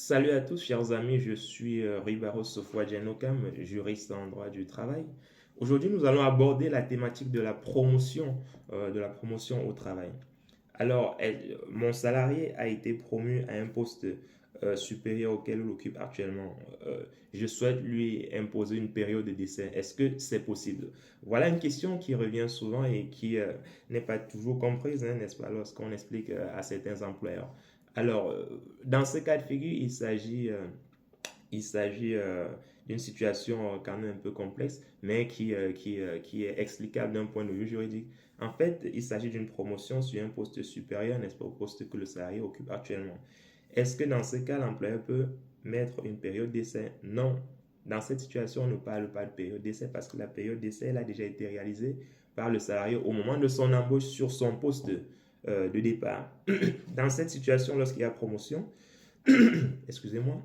Salut à tous, chers amis, je suis Ribaro Sofwa-Djenokam, juriste en droit du travail. Aujourd'hui, nous allons aborder la thématique de la promotion au travail. Alors, mon salarié a été promu à un poste supérieur auquel il occupe actuellement. Je souhaite lui imposer une période de décès. Est-ce que c'est possible? Voilà une question qui revient souvent et qui n'est pas toujours comprise, hein, n'est-ce pas, lorsqu'on explique à certains employeurs. Alors, dans ce cas de figure, il s'agit d'une situation quand même un peu complexe, mais qui est explicable d'un point de vue juridique. En fait, il s'agit d'une promotion sur un poste supérieur, n'est-ce pas, au poste que le salarié occupe actuellement. Est-ce que dans ce cas, l'employeur peut mettre une période d'essai? Non. Dans cette situation, on ne parle pas de période d'essai parce que la période d'essai, elle a déjà été réalisée par le salarié au moment de son embauche sur son poste de départ. Dans cette situation, lorsqu'il y a promotion, excusez-moi,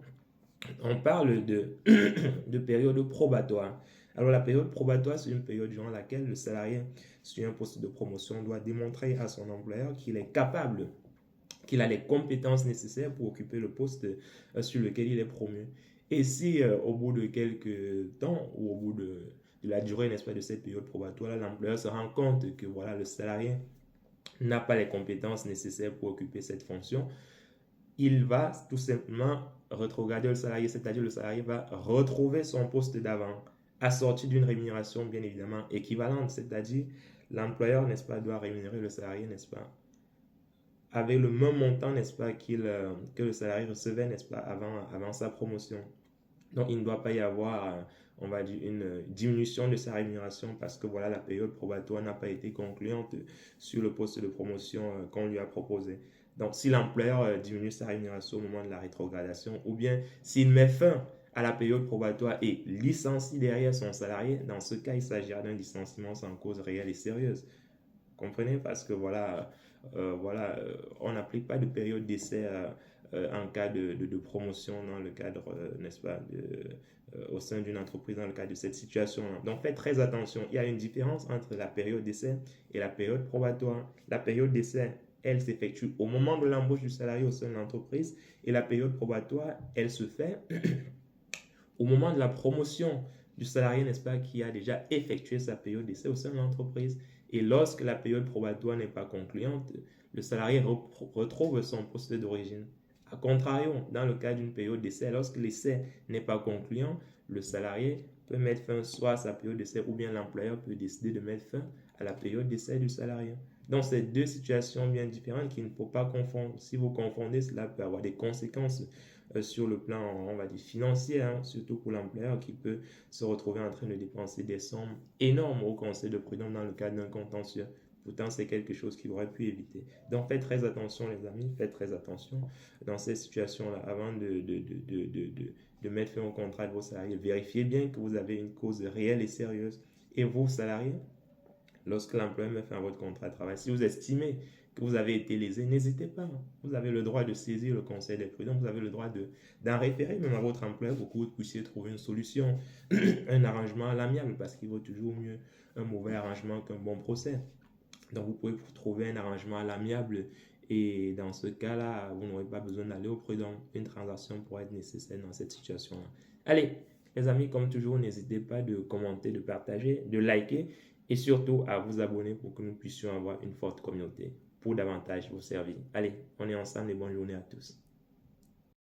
on parle de période probatoire. Alors la période probatoire, c'est une période durant laquelle le salarié sur un poste de promotion doit démontrer à son employeur qu'il est capable, qu'il a les compétences nécessaires pour occuper le poste sur lequel il est promu. Et si au bout de quelques temps ou au bout de la durée, n'est-ce pas, de cette période probatoire, l'employeur se rend compte que voilà, le salarié n'a pas les compétences nécessaires pour occuper cette fonction, il va tout simplement rétrograder le salarié, c'est-à-dire le salarié va retrouver son poste d'avant, assorti d'une rémunération bien évidemment équivalente, c'est-à-dire l'employeur, n'est-ce pas, doit rémunérer le salarié, n'est-ce pas, avec le même montant, n'est-ce pas, que le salarié recevait, n'est-ce pas, avant sa promotion. Donc, il ne doit pas y avoir, on va dire, une diminution de sa rémunération parce que voilà, la période probatoire n'a pas été concluante sur le poste de promotion qu'on lui a proposé. Donc, si l'employeur diminue sa rémunération au moment de la rétrogradation ou bien s'il met fin à la période probatoire et licencie derrière son salarié, dans ce cas, il s'agira d'un licenciement sans cause réelle et sérieuse. Comprenez? Parce que on n'applique pas de période d'essai en cas de promotion dans le cadre, n'est-ce pas, au sein d'une entreprise dans le cadre de cette situation-là. Donc faites très attention. Il y a une différence entre la période d'essai et la période probatoire. La période d'essai, elle s'effectue au moment de l'embauche du salarié au sein de l'entreprise et la période probatoire, elle se fait au moment de la promotion du salarié, n'est-ce pas, qui a déjà effectué sa période d'essai au sein de l'entreprise. Et lorsque la période probatoire n'est pas concluante, le salarié retrouve son poste d'origine. A contrario, dans le cas d'une période d'essai, lorsque l'essai n'est pas concluant, le salarié peut mettre fin soit à sa période d'essai ou bien l'employeur peut décider de mettre fin à la période d'essai du salarié. Donc, c'est deux situations bien différentes qu'il ne faut pas confondre. Si vous confondez, cela peut avoir des conséquences sur le plan, on va dire, financier, hein, surtout pour l'employeur qui peut se retrouver en train de dépenser des sommes énormes au conseil de prud'homme dans le cadre d'un contentieux. Pourtant, c'est quelque chose qu'il aurait pu éviter. Donc, faites très attention, les amis, faites très attention dans ces situations-là avant de mettre fin au contrat de vos salariés. Vérifiez bien que vous avez une cause réelle et sérieuse. Et vos salariés, lorsque l'employeur met fin à votre contrat de travail, si vous estimez que vous avez été lésé, n'hésitez pas. Vous avez le droit de saisir le conseil des prud'hommes, vous avez le droit d'en référer même à votre employeur pour que vous puissiez trouver une solution, un arrangement à l'amiable, parce qu'il vaut toujours mieux un mauvais arrangement qu'un bon procès. Donc vous pouvez trouver un arrangement à l'amiable et dans ce cas-là, vous n'aurez pas besoin d'aller au prud'homme. Une transaction pourrait être nécessaire dans cette situation-là. Allez, les amis, comme toujours, n'hésitez pas de commenter, de partager, de liker et surtout à vous abonner pour que nous puissions avoir une forte communauté pour davantage vous servir. Allez, on est ensemble et bonne journée à tous.